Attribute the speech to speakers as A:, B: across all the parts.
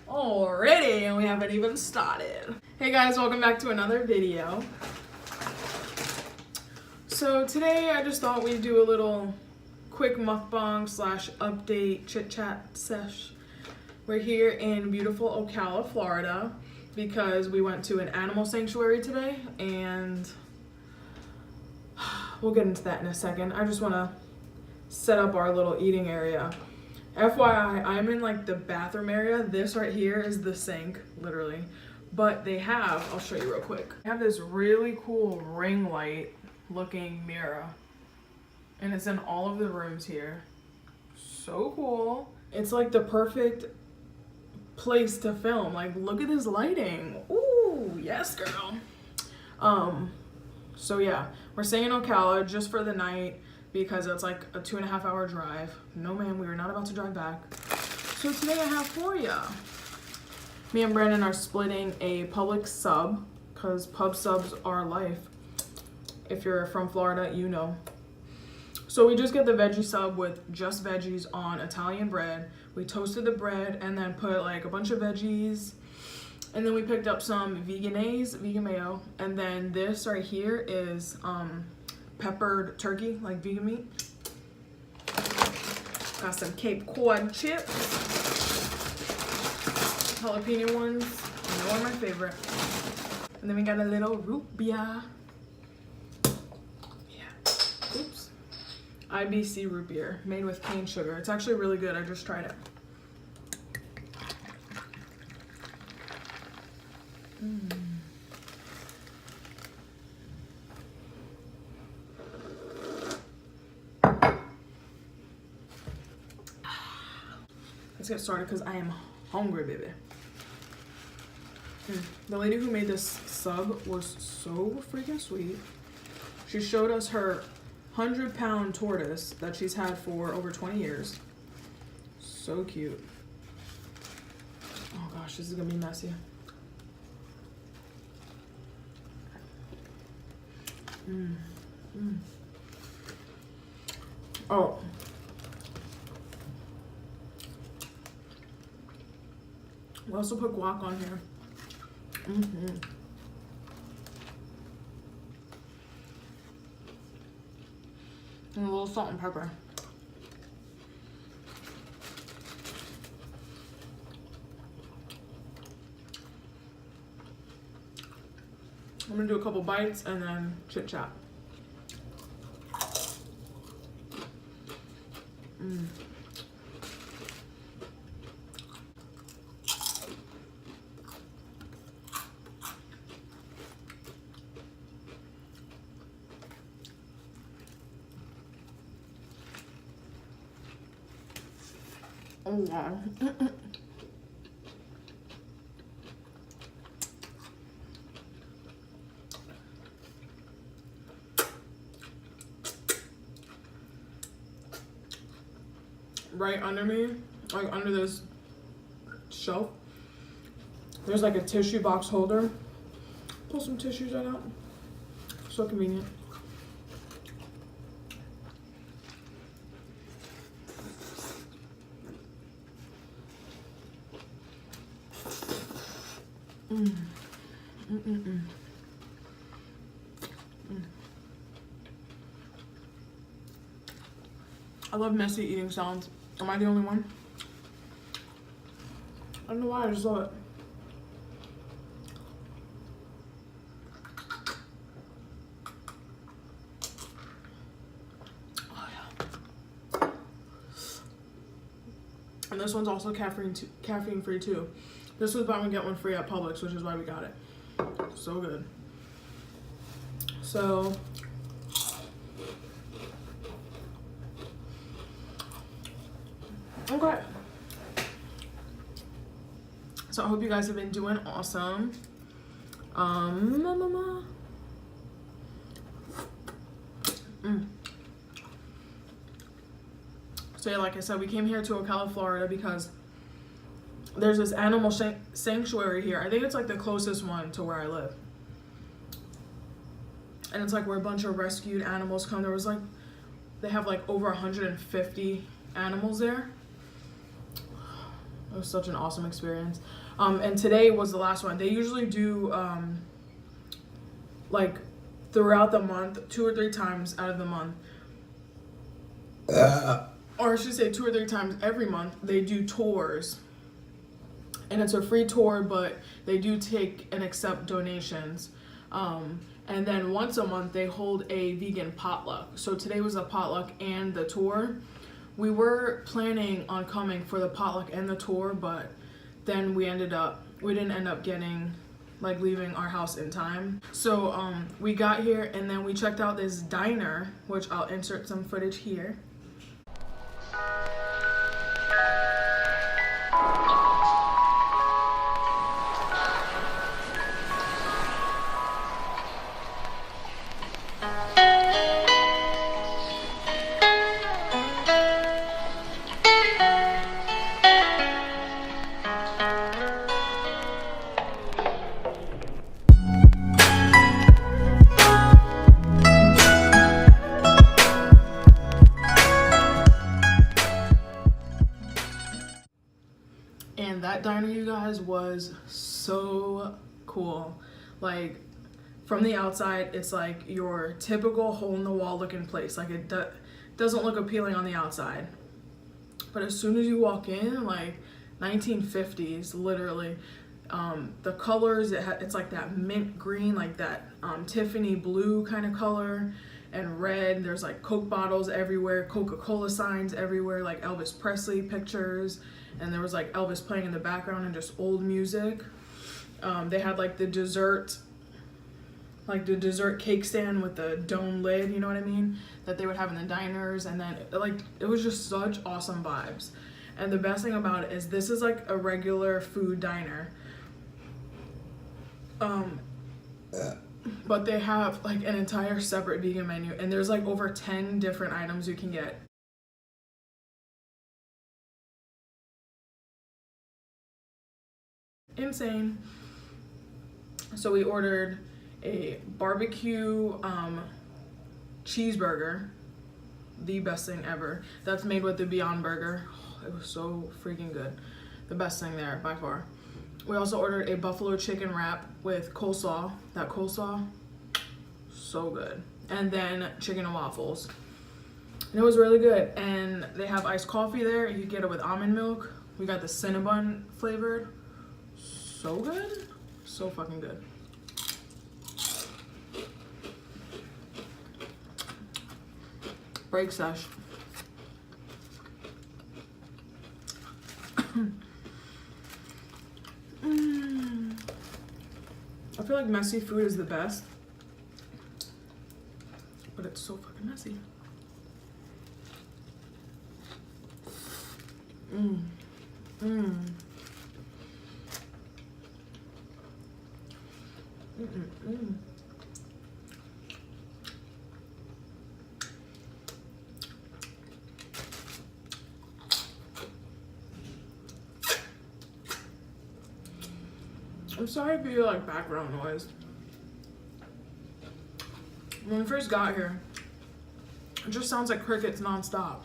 A: Already, and we haven't even started. Hey guys, welcome back to another video. So today I just thought we'd do a little quick mukbang slash update chit chat sesh. We're here in beautiful Ocala, Florida, because we went to an animal sanctuary today, and we'll get into that in a second. I just want to set up our little eating area. FYI, I'm in like the bathroom area. This right here is the sink, literally. But they have, I'll show you real quick. They have this really cool ring light looking mirror. And it's in all of the rooms here. So cool. It's like the perfect place to film. Like, look at this lighting. Ooh, yes, girl. So yeah, we're staying in Ocala just for the night, because it's like a 2.5 hour drive. No man, we are not about to drive back. So today I have for ya. Me and Brandon are splitting a Publix sub, because pub subs are life. If you're from Florida, you know. So we just get the veggie sub with just veggies on Italian bread. We toasted the bread and then put like a bunch of veggies. And then we picked up some vegan mayo. And then this right here is peppered turkey, like vegan meat. Got some Cape Cod chips, jalapeno ones. You know, are my favorite. And then we got a little root beer. Yeah. Oops. IBC root beer made with cane sugar. It's actually really good. I just tried it. Let's get started because I am hungry, baby. The lady who made this sub was so freaking sweet. She showed us her 100-pound tortoise that she's had for over 20 years. So cute. Oh gosh, this is gonna be messy. Oh. We also put guac on here. And a little salt and pepper. I'm gonna do a couple bites and then chit chat. Oh wow. Right under me, like under this shelf, there's like a tissue box holder. Pull some tissues right out. So convenient. I love messy eating sounds. Am I the only one? I don't know why, I just love it. Oh yeah. And this one's also caffeine free too. This was buy one get one free at Publix, which is why we got it. So good. So okay. So I hope you guys have been doing awesome. So yeah, like I said, we came here to Ocala, Florida because there's this animal sanctuary here. I think it's like the closest one to where I live. And it's like where a bunch of rescued animals come. There was like, they have like over 150 animals there. It was such an awesome experience. And today was the last one. They usually do like throughout the month, 2 or 3 times out of the month. Or I should say 2 or 3 times every month, they do tours. And it's a free tour, but they do take and accept donations. And then once a month, they hold a vegan potluck. So today was a potluck and the tour. We were planning on coming for the potluck and the tour, but then we didn't end up leaving our house in time. So we got here and then we checked out this diner, which I'll insert some footage here. And that diner, you guys, was so cool. Like, from the outside, it's like your typical hole-in-the-wall looking place. Like, it doesn't look appealing on the outside. But as soon as you walk in, like, 1950s, literally. The colors, it's like that mint green, like that Tiffany blue kind of color, and red. There's like Coke bottles everywhere, Coca-Cola signs everywhere, like Elvis Presley pictures, and there was like Elvis playing in the background and just old music. They had like the dessert cake stand with the dome lid, you know what I mean, that they would have in the diners. And then like it was just such awesome vibes. And the best thing about it is this is like a regular food diner, but they have like an entire separate vegan menu, and there's like over 10 different items you can get. Insane. So we ordered a barbecue cheeseburger, the best thing ever. That's made with the Beyond Burger. It was so freaking good. The best thing there by far. We also ordered a buffalo chicken wrap with coleslaw. That coleslaw, so good. And then chicken and waffles. And it was really good. And they have iced coffee there. You get it with almond milk. We got the Cinnabon flavored. So good. So fucking good. Break sesh. I feel like messy food is the best, but it's so fucking messy. I'm sorry if you like background noise. When we first got here, it just sounds like crickets nonstop.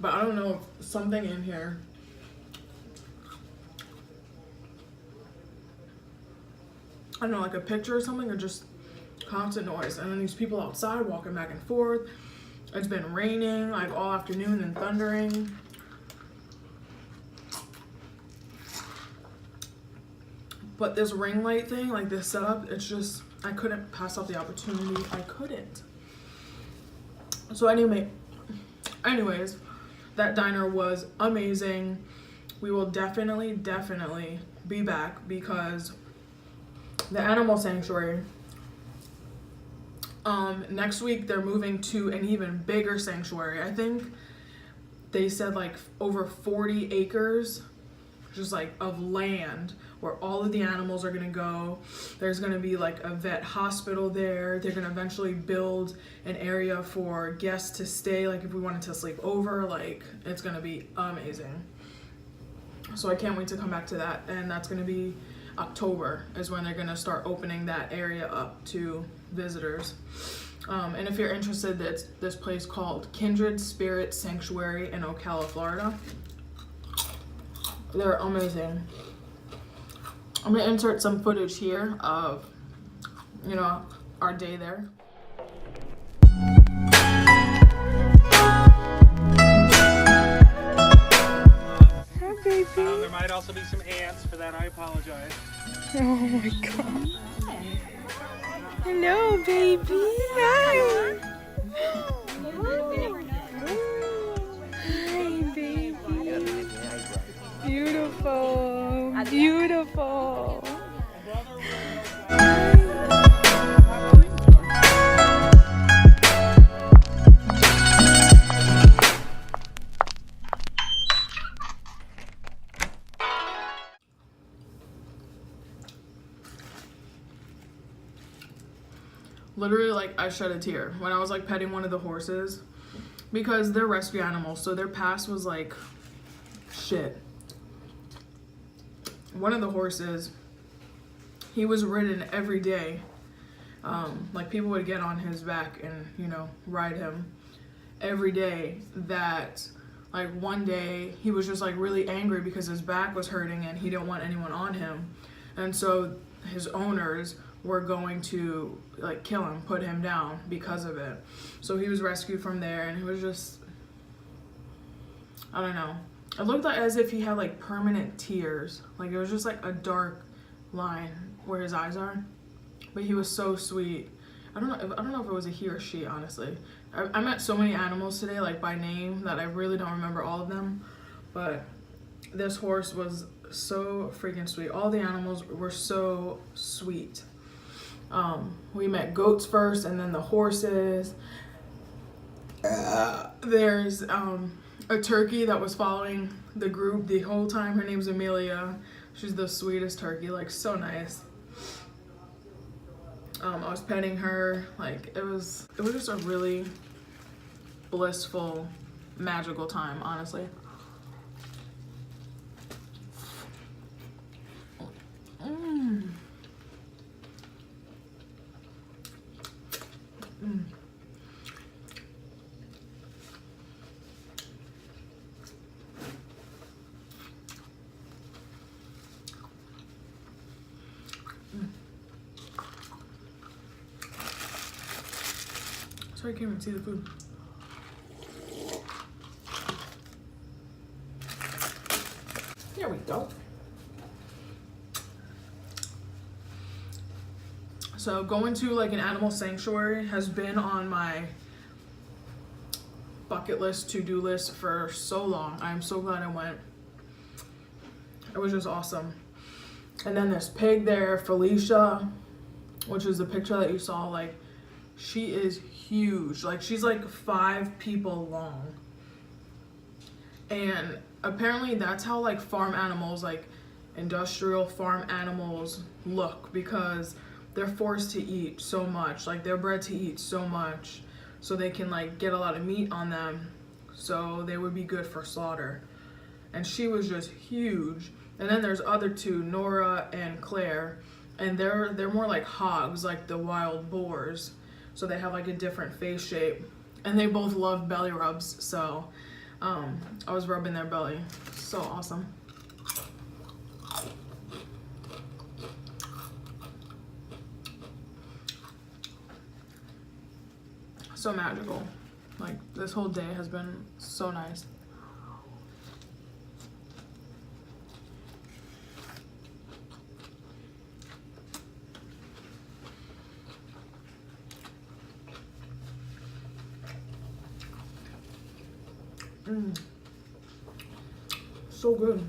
A: But I don't know if something in here. I don't know, like a picture or something, or just constant noise. And then these people outside walking back and forth. It's been raining like all afternoon and thundering. But this ring light thing, like this setup, it's just, I couldn't pass up the opportunity. I couldn't. So anyways, that diner was amazing. We will definitely be back because the animal sanctuary, next week they're moving to an even bigger sanctuary. I think they said like over 40 acres just like of land where all of the animals are gonna go. There's gonna be like a vet hospital there. They're gonna eventually build an area for guests to stay, like if we wanted to sleep over. Like it's gonna be amazing. So I can't wait to come back to that. And that's gonna be October is when they're gonna start opening that area up to visitors. And if you're interested, it's this place called Kindred Spirit Sanctuary in Ocala, Florida. They're amazing. I'm gonna insert some footage here of, you know, our day there.
B: Hi, baby.
C: There might also be some ants. For that, I apologize.
B: Oh my god. Hello, baby. Hi. Hi, baby. Beautiful. Beautiful.
A: Literally, like, I shed a tear when I was like petting one of the horses because they're rescue animals, so their past was like shit. One of the horses, he was ridden every day. Like, people would get on his back and, you know, ride him every day. That, like, one day he was just like really angry because his back was hurting and he didn't want anyone on him, and so his owners were going to like kill him, put him down because of it. So he was rescued from there, and he was just, I don't know. It looked like as if he had like permanent tears. Like, it was just like a dark line where his eyes are. But he was so sweet. I don't know if it was a he or she, honestly. I met so many animals today, like by name, that I really don't remember all of them. But this horse was so freaking sweet. All the animals were so sweet. We met goats first, and then the horses. There's a turkey that was following the group the whole time. Her name's Amelia. She's the sweetest turkey, like, so nice. I was petting her. Like, it was just a really blissful, magical time, honestly. Sorry, I can't even see the food. There we go. So going to like an animal sanctuary has been on my bucket list, to-do list for so long. I'm so glad I went. It was just awesome. And then this pig there, Felicia, which is the picture that you saw, like, she is huge. Like, she's like 5 people long. And apparently that's how like farm animals, like industrial farm animals, look, because they're forced to eat so much. Like, they're bred to eat so much so they can like get a lot of meat on them, so they would be good for slaughter. And she was just huge. And then there's other two, Nora and Claire, and they're more like hogs, like the wild boars. So they have like a different face shape, and they both love belly rubs. So I was rubbing their belly. So awesome. So magical. Like, this whole day has been so nice. So good.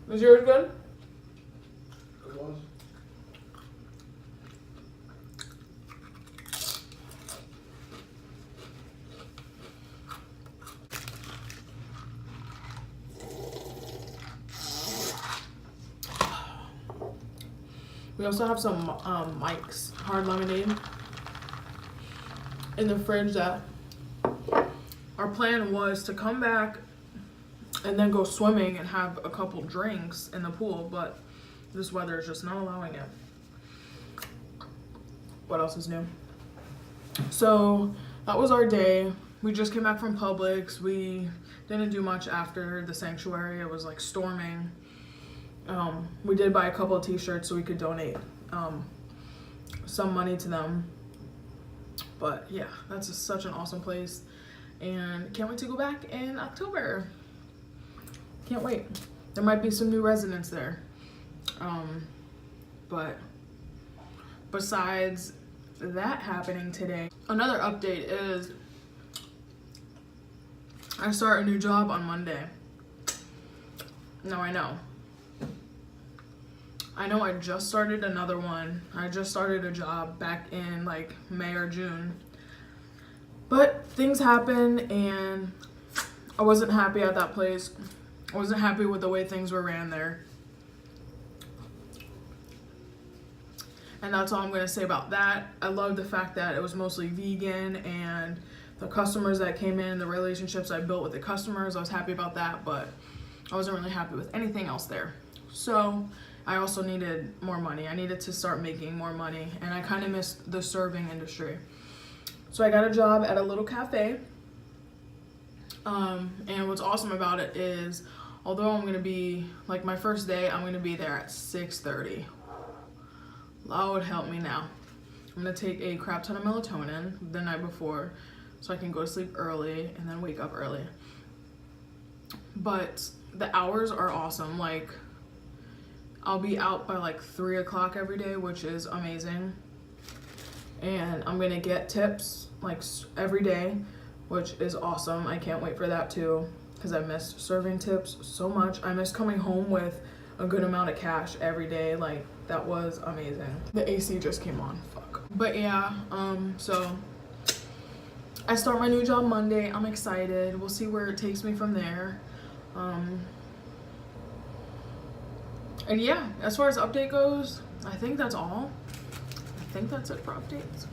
A: Is yours good?
D: It was.
A: We also have some Mike's hard lemonade in the fridge that our plan was to come back and then go swimming and have a couple drinks in the pool, but this weather is just not allowing it. What else is new? So that was our day. We just came back from Publix. We didn't do much after the sanctuary. It was like storming. We did buy a couple of t-shirts so we could donate some money to them. But yeah, that's just such an awesome place, and can't wait to go back in October. Can't wait. There might be some new residents there. But besides that happening today, another update is I start a new job on Monday. Now I know I just started another one. I just started a job back in like May or June. But things happen and I wasn't happy at that place. I wasn't happy with the way things were ran there. And that's all I'm going to say about that. I love the fact that it was mostly vegan, and the customers that came in, the relationships I built with the customers, I was happy about that, but I wasn't really happy with anything else there. So I also needed more money. I needed to start making more money, and I kind of missed the serving industry. So I got a job at a little cafe. And what's awesome about it is, although I'm going to be, like my first day, I'm going to be there at 6:30. Lord help me now. I'm going to take a crap ton of melatonin the night before so I can go to sleep early and then wake up early. But the hours are awesome. Like, I'll be out by like 3 o'clock every day, which is amazing. And I'm going to get tips like every day, which is awesome. I can't wait for that too, because I miss serving tips so much. I miss coming home with a good amount of cash every day. Like, that was amazing. The AC just came on, fuck. But yeah, so I start my new job Monday. I'm excited. We'll see where it takes me from there. And yeah, as far as update goes, I think that's all. I think that's it for updates.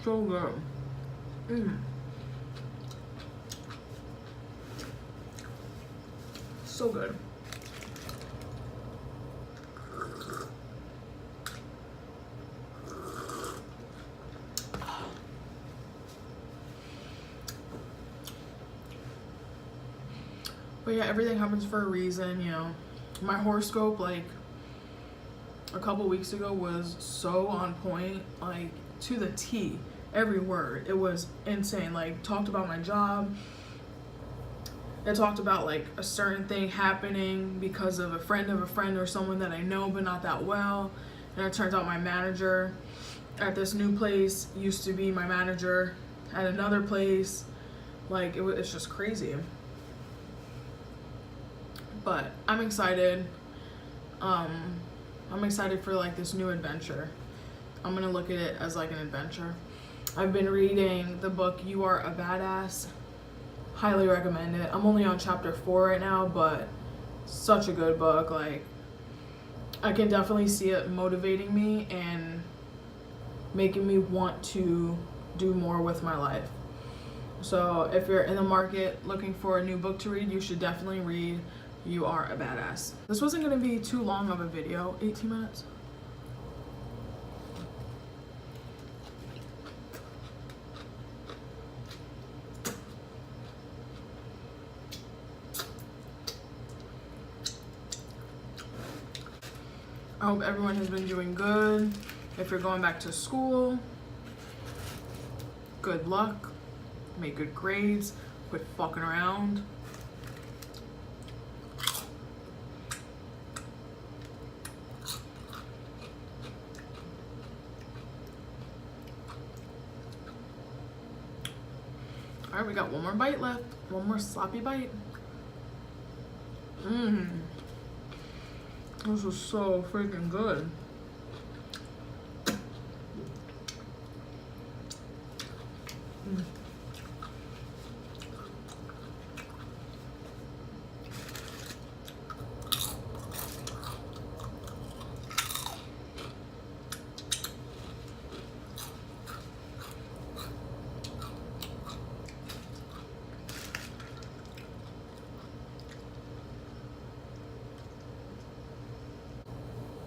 A: So good. So good. But yeah, everything happens for a reason, you know. My horoscope, like, a couple weeks ago was so on point, like, to the T. Every word. It was insane. Like, talked about my job. It talked about, like, a certain thing happening because of a friend or someone that I know but not that well. And it turns out my manager at this new place used to be my manager at another place. Like, it's just crazy. But I'm excited. I'm excited for like this new adventure. I'm gonna look at it as like an adventure. I've been reading the book You Are a Badass. Highly recommend it. I'm only on chapter 4 right now, but such a good book. Like, I can definitely see it motivating me and making me want to do more with my life. So if you're in the market looking for a new book to read, you should definitely read You Are a Badass. This wasn't gonna be too long of a video, 18 minutes. I hope everyone has been doing good. If you're going back to school, good luck. Make good grades. Quit fucking around. All right, we got one more bite left. One more sloppy bite. This was so freaking good.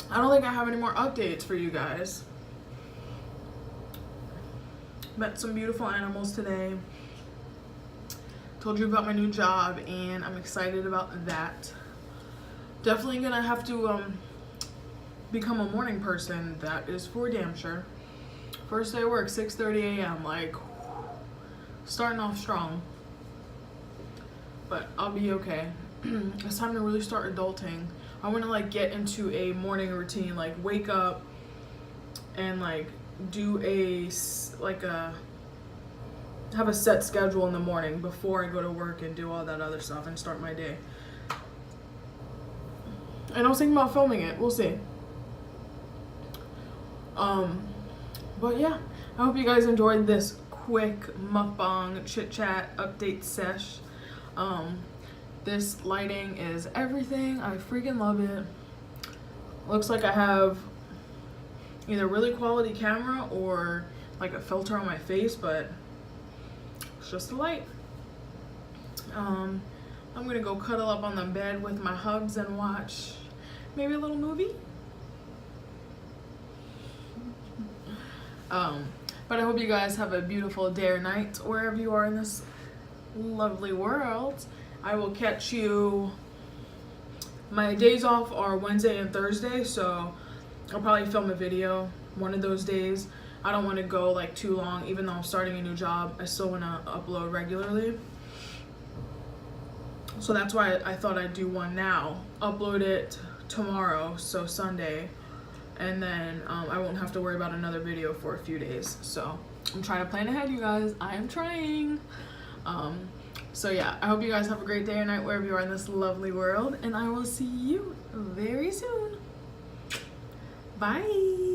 A: I don't think I have any more updates for you guys. met some beautiful animals today. Told you about my new job, and I'm excited about that. Definitely gonna have to become a morning person, that is for damn sure. First day of work, 6:30 a.m. like starting off strong, but I'll be okay. It's time to really start adulting. I want to like get into a morning routine, like wake up and like do have a set schedule in the morning before I go to work and do all that other stuff and start my day. And I was thinking about filming it. We'll see. But yeah, I hope you guys enjoyed this quick mukbang chit chat update sesh. This lighting is everything. I freaking love it. Looks like I have either really quality camera or like a filter on my face, but it's just a light. I'm gonna go cuddle up on the bed with my hubs and watch maybe a little movie. But I hope you guys have a beautiful day or night wherever you are in this lovely world. I will catch you. My days off are Wednesday and Thursday, so I'll probably film a video one of those days. I don't want to go like too long, even though I'm starting a new job. I still want to upload regularly. So that's why I thought I'd do one now. Upload it tomorrow, so Sunday. And then I won't have to worry about another video for a few days. So I'm trying to plan ahead, you guys. I am trying. So yeah, I hope you guys have a great day or night wherever you are in this lovely world. And I will see you very soon. Bye.